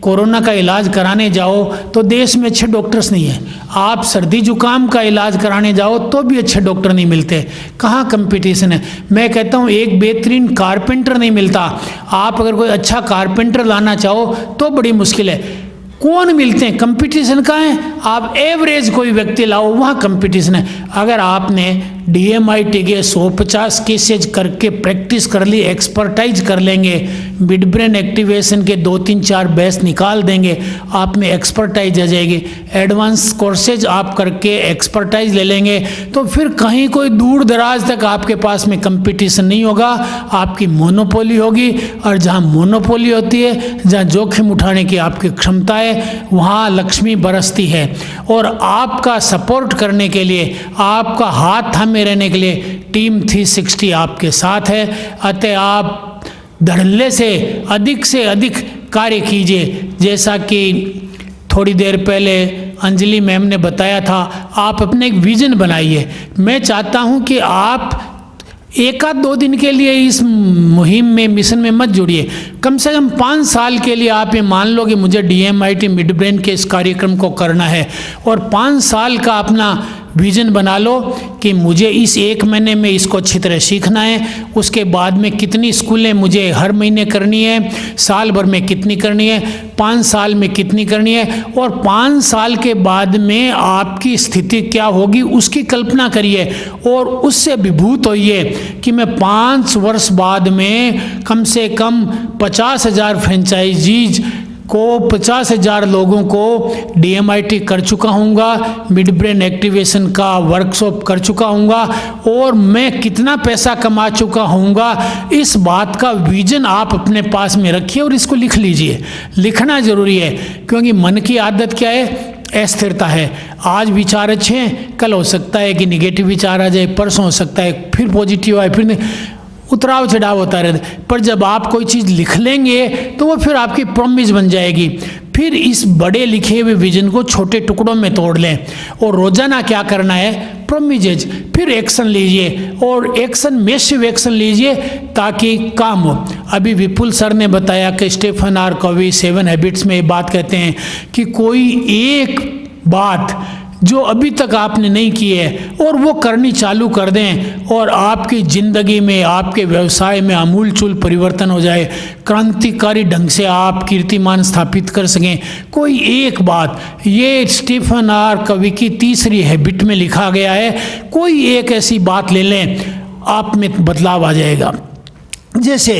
कोरोना का इलाज कराने जाओ तो देश में अच्छे डॉक्टर्स नहीं हैं। आप सर्दी जुकाम का इलाज कराने जाओ तो भी अच्छे डॉक्टर नहीं मिलते। कहाँ कंपटीशन है। मैं कहता हूँ एक बेहतरीन कारपेंटर नहीं मिलता। आप अगर कोई अच्छा कारपेंटर लाना चाहो तो बड़ी मुश्किल है। कौन मिलते हैं, कंपटीशन का है। आप एवरेज कोई व्यक्ति लाओ, वहाँ कंपटीशन है। अगर आपने DMIT के 150 केसेज करके प्रैक्टिस कर ली, एक्सपर्टाइज कर लेंगे, मिड ब्रेन एक्टिवेशन के 2-3-4 बैच निकाल देंगे, आप में एक्सपर्टाइज आ जाएगी। एडवांस कोर्सेज आप करके एक्सपर्टाइज ले लेंगे तो फिर कहीं कोई दूर दराज तक आपके पास में कंपटीशन नहीं होगा, आपकी मोनोपोली होगी। और जहाँ मोनोपोली होती है, जहाँ जोखिम उठाने की आपकी क्षमता है, वहाँ लक्ष्मी बरसती है। और आपका सपोर्ट करने के लिए, आपका हाथ थामे रहने के लिए टीम 360 आपके साथ है। अतः आप धड़ल्ले से अधिक कार्य कीजिए। जैसा कि थोड़ी देर पहले अंजलि मैम ने बताया था, आप अपने एक विजन बनाइए। मैं चाहता हूं कि आप 1-2 दिन के लिए इस मुहिम में, मिशन में मत जुड़िए। कम से कम 5 साल के लिए आप ये मान लो कि मुझे DMIT मिड ब्रेन के इस कार्यक्रम को करना है, और 5 साल का अपना विजन बना लो कि मुझे इस 1 महीने में इसको अच्छी तरह सीखना है। उसके बाद में कितनी स्कूलें मुझे हर महीने करनी है, साल भर में कितनी करनी है, 5 साल में कितनी करनी है, और 5 साल के बाद में आपकी स्थिति क्या होगी उसकी कल्पना करिए और उससे विभूत होइए कि मैं 5 वर्ष बाद में कम से कम 50,000 फ्रेंचाइजीज को, 50,000 लोगों को DMIT कर चुका हूँगा, मिड ब्रेन एक्टिवेशन का वर्कशॉप कर चुका हूँगा, और मैं कितना पैसा कमा चुका हूँगा। इस बात का विजन आप अपने पास में रखिए और इसको लिख लीजिए। लिखना ज़रूरी है, क्योंकि मन की आदत क्या है, अस्थिरता है। आज विचार अच्छे हैं, कल हो सकता है कि निगेटिव विचार आ जाए, परसों हो सकता है फिर पॉजिटिव आए, फिर उतराव चढ़ाव होता रहता है। पर जब आप कोई चीज़ लिख लेंगे तो वो फिर आपकी प्रॉमिस बन जाएगी। फिर इस बड़े लिखे हुए विजन को छोटे टुकड़ों में तोड़ लें और रोजाना क्या करना है, प्रोमिजेज, फिर एक्शन लीजिए और एक्शन मैसिव एक्शन लीजिए ताकि काम हो। अभी विपुल सर ने बताया कि स्टीफन आर कवी 7 हैबिट्स में ये बात कहते हैं कि कोई एक बात जो अभी तक आपने नहीं की है और वो करनी चालू कर दें और आपकी ज़िंदगी में, आपके व्यवसाय में आमूलचूल परिवर्तन हो जाए, क्रांतिकारी ढंग से आप कीर्तिमान स्थापित कर सकें। कोई एक बात, ये स्टीफन आर कवी की 3री हैबिट में लिखा गया है, कोई एक ऐसी बात ले लें, आप में बदलाव आ जाएगा। जैसे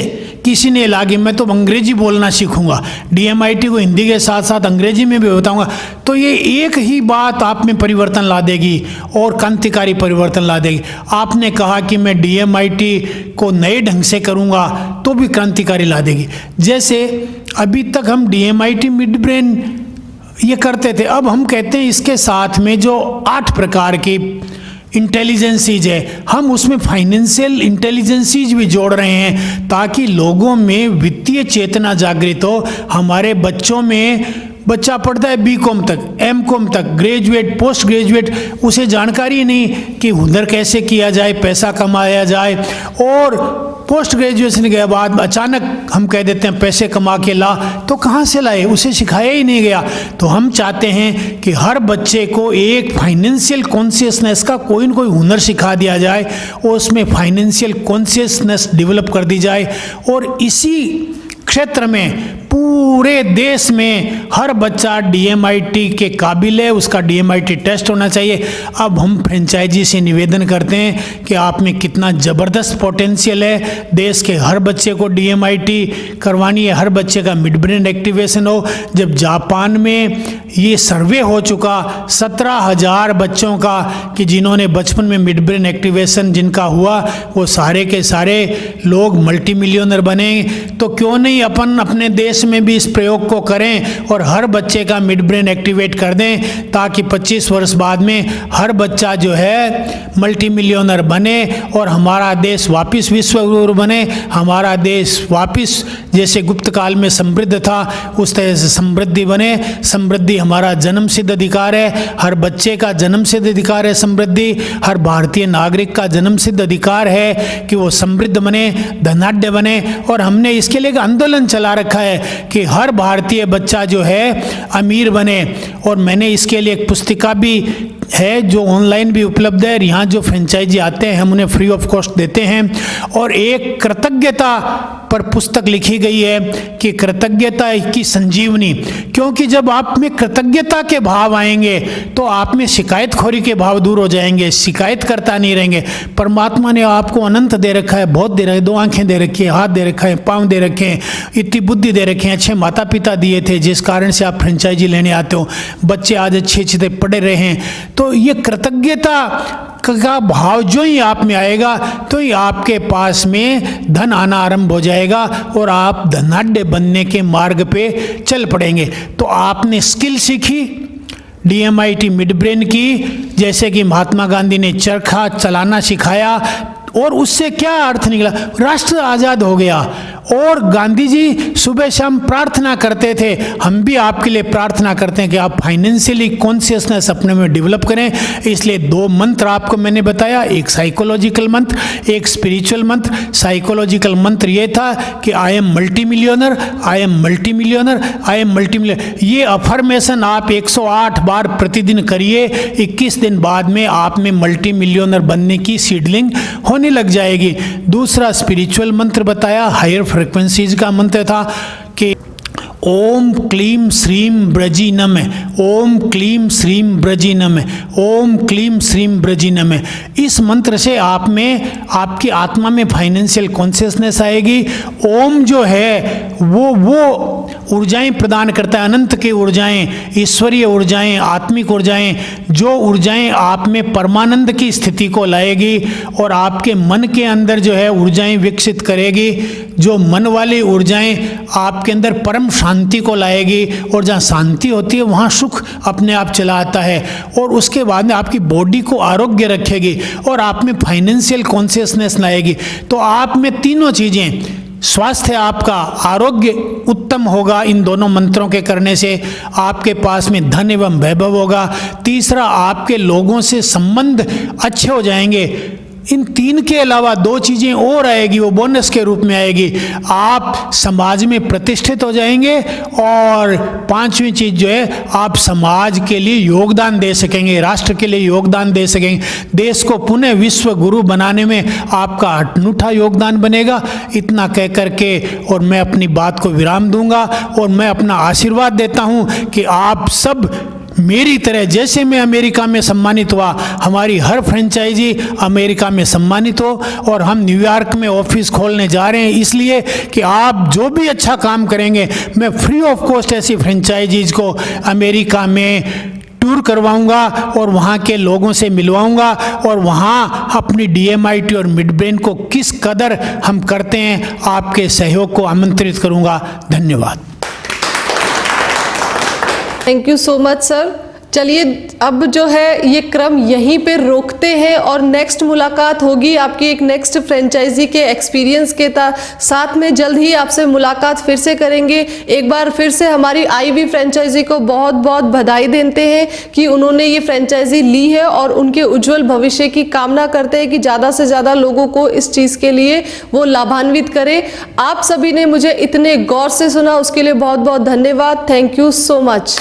किसी ने लागी मैं तो अंग्रेजी बोलना सीखूंगा, DMIT को हिंदी के साथ साथ अंग्रेजी में भी बताऊंगा, तो ये एक ही बात आप में परिवर्तन ला देगी और क्रांतिकारी परिवर्तन ला देगी। आपने कहा कि मैं DMIT को नए ढंग से करूंगा तो भी क्रांतिकारी ला देगी। जैसे अभी तक हम DMIT मिड ब्रेन ये करते थे, अब हम कहते हैं इसके साथ में जो 8 प्रकार की इंटेलिजेंसीज है, हम उसमें फाइनेंशियल इंटेलिजेंसीज भी जोड़ रहे हैं ताकि लोगों में वित्तीय चेतना जागृत हो। हमारे बच्चों में, बच्चा पढ़ता है BCom तक, MCom तक, ग्रेजुएट, पोस्ट ग्रेजुएट, उसे जानकारी नहीं कि हुनर कैसे किया जाए, पैसा कमाया जाए, और पोस्ट ग्रेजुएशन के बाद अचानक हम कह देते हैं पैसे कमा के ला, तो कहाँ से लाए, उसे सिखाया ही नहीं गया। तो हम चाहते हैं कि हर बच्चे को एक फाइनेंशियल कॉन्शियसनेस का कोई न कोई हुनर सिखा दिया जाए और उसमें फाइनेंशियल कॉन्शियसनेस डेवलप कर दी जाए, और इसी क्षेत्र में पूरे देश में हर बच्चा DMIT के काबिल है, उसका DMIT टेस्ट होना चाहिए। अब हम फ्रेंचाइजी से निवेदन करते हैं कि आप में कितना ज़बरदस्त पोटेंशियल है, देश के हर बच्चे को DMIT करवानी है, हर बच्चे का मिड ब्रेन एक्टिवेशन हो। जब जापान में ये सर्वे हो चुका 17,000 बच्चों का कि जिन्होंने बचपन में मिड ब्रेन एक्टिवेशन जिनका हुआ, वो सारे के सारे लोग मल्टी मिलियनर बने, तो क्यों नहीं अपन अपने देश में भी इस प्रयोग को करें और हर बच्चे का मिड ब्रेन एक्टिवेट कर दें, ताकि 25 वर्ष बाद में हर बच्चा जो है मल्टी मिलियनर बने और हमारा देश वापस विश्व गुरु बने, हमारा देश वापस जैसे गुप्त काल में समृद्ध था उस तरह से समृद्धि बने। समृद्धि हमारा जन्म सिद्ध अधिकार है, हर बच्चे का जन्म सिद्ध अधिकार है समृद्धि, हर भारतीय नागरिक का जन्म सिद्ध अधिकार है कि वो समृद्ध बने, धनाढ्य बने। और हमने इसके लिए एक आंदोलन चला रखा है कि हर भारतीय बच्चा जो है अमीर बने, और मैंने इसके लिए एक पुस्तिका भी है जो ऑनलाइन भी उपलब्ध है। यहाँ जो फ्रेंचाइजी आते हैं हम उन्हें फ्री ऑफ कॉस्ट देते हैं, और एक कृतज्ञता पर पुस्तक लिखी गई है कि कृतज्ञता की संजीवनी, क्योंकि जब आप में कृतज्ञता के भाव आएंगे तो आप में शिकायतखोरी के भाव दूर हो जाएंगे, शिकायत करता नहीं रहेंगे। परमात्मा ने आपको अनंत दे रखा है, बहुत दे रखा है, 2 आंखें दे रखी है, हाथ दे रखा है, पाँव दे रखे हैं, इतनी बुद्धि दे रखे हैं, अच्छे माता पिता दिए थे जिस कारण से आप फ्रेंचाइजी लेने आते हो, बच्चे आज अच्छे पढ़े रहे हैं। तो ये कृतज्ञता का भाव जो ही आप में आएगा तो ही आपके पास में धन आना आरंभ हो जाएगा और आप धनाढ्य बनने के मार्ग पे चल पड़ेंगे। तो आपने स्किल सीखी DMIT मिड ब्रेन की, जैसे कि महात्मा गांधी ने चरखा चलाना सिखाया, और उससे क्या अर्थ निकला, राष्ट्र आज़ाद हो गया। और गांधी जी सुबह शाम प्रार्थना करते थे, हम भी आपके लिए प्रार्थना करते हैं कि आप फाइनेंशियली कॉन्शियसनेस अपने में डेवलप करें। इसलिए 2 मंत्र आपको मैंने बताया, एक साइकोलॉजिकल मंत्र, एक स्पिरिचुअल मंत्र। साइकोलॉजिकल मंत्र ये था कि I am multi millionaire, I am multi millionaire, I am multi millionaire. ये अफर्मेशन आप 108 बार प्रतिदिन करिए, 21 दिन बाद में आप में मल्टी मिलियनर बनने की सीडलिंग होने लग जाएगी। दूसरा स्पिरिचुअल मंत्र बताया, हायर फ्रिक्वेंसीज का मंत्र था कि ओम क्लीम श्रीम ब्रजी नमः, ओम क्लीम श्रीम ब्रजी नमः, ओम क्लीम श्रीम ब्रजी नमः। इस मंत्र से आप में, आपकी आत्मा में फाइनेंशियल कॉन्शियसनेस आएगी। ओम जो है वो ऊर्जाएं प्रदान करता है, अनंत की ऊर्जाएं, ईश्वरीय ऊर्जाएं, आत्मिक ऊर्जाएं, जो ऊर्जाएं आप में परमानंद की स्थिति को लाएगी और आपके मन के अंदर जो है ऊर्जाएं विकसित करेगी। जो मन वाली ऊर्जाएं आपके अंदर परम शांति को लाएगी, और जहाँ शांति होती है वहाँ सुख अपने आप चला आता है, और उसके बाद में आपकी बॉडी को आरोग्य रखेगी और आप में फाइनेंशियल कॉन्शियसनेस लाएगी। तो आप में तीनों चीज़ें, स्वास्थ्य आपका, आरोग्य उत्तम होगा इन दोनों मंत्रों के करने से, आपके पास में धन एवं वैभव होगा। तीसरा, आपके लोगों से संबंध अच्छे हो जाएंगे। इन 3 के अलावा 2 चीज़ें और आएगी, वो बोनस के रूप में आएगी। आप समाज में प्रतिष्ठित हो जाएंगे, और 5वीं चीज़ जो है, आप समाज के लिए योगदान दे सकेंगे, राष्ट्र के लिए योगदान दे सकेंगे। देश को पुनः विश्व गुरु बनाने में आपका अनूठा योगदान बनेगा। इतना कह करके और मैं अपनी बात को विराम दूंगा, और मैं अपना आशीर्वाद देता हूं कि आप सब मेरी तरह जैसे मैं अमेरिका में सम्मानित हुआ, हमारी हर फ्रेंचाइजी अमेरिका में सम्मानित हो। और हम न्यूयॉर्क में ऑफिस खोलने जा रहे हैं इसलिए कि आप जो भी अच्छा काम करेंगे, मैं फ्री ऑफ कॉस्ट ऐसी फ्रेंचाइजीज को अमेरिका में टूर करवाऊंगा और वहाँ के लोगों से मिलवाऊंगा और वहाँ अपनी DMIT और मिड ब्रेन को किस कदर हम करते हैं आपके सहयोग को आमंत्रित करूंगा। धन्यवाद। Thank you so much sir. चलिए अब जो है ये क्रम यहीं पे रोकते हैं और नेक्स्ट मुलाकात होगी आपकी एक नेक्स्ट फ्रेंचाइजी के एक्सपीरियंस के साथ में। जल्द ही आपसे मुलाकात फिर से करेंगे। एक बार फिर से हमारी IV फ्रेंचाइजी को बहुत बहुत बधाई देते हैं कि उन्होंने ये फ्रेंचाइजी ली है और उनके उज्जवल भविष्य की कामना करते हैं कि ज़्यादा से ज़्यादा लोगों को इस चीज़ के लिए वो लाभान्वित करें। आप सभी ने मुझे इतने गौर से सुना उसके लिए बहुत बहुत धन्यवाद। Thank you so much.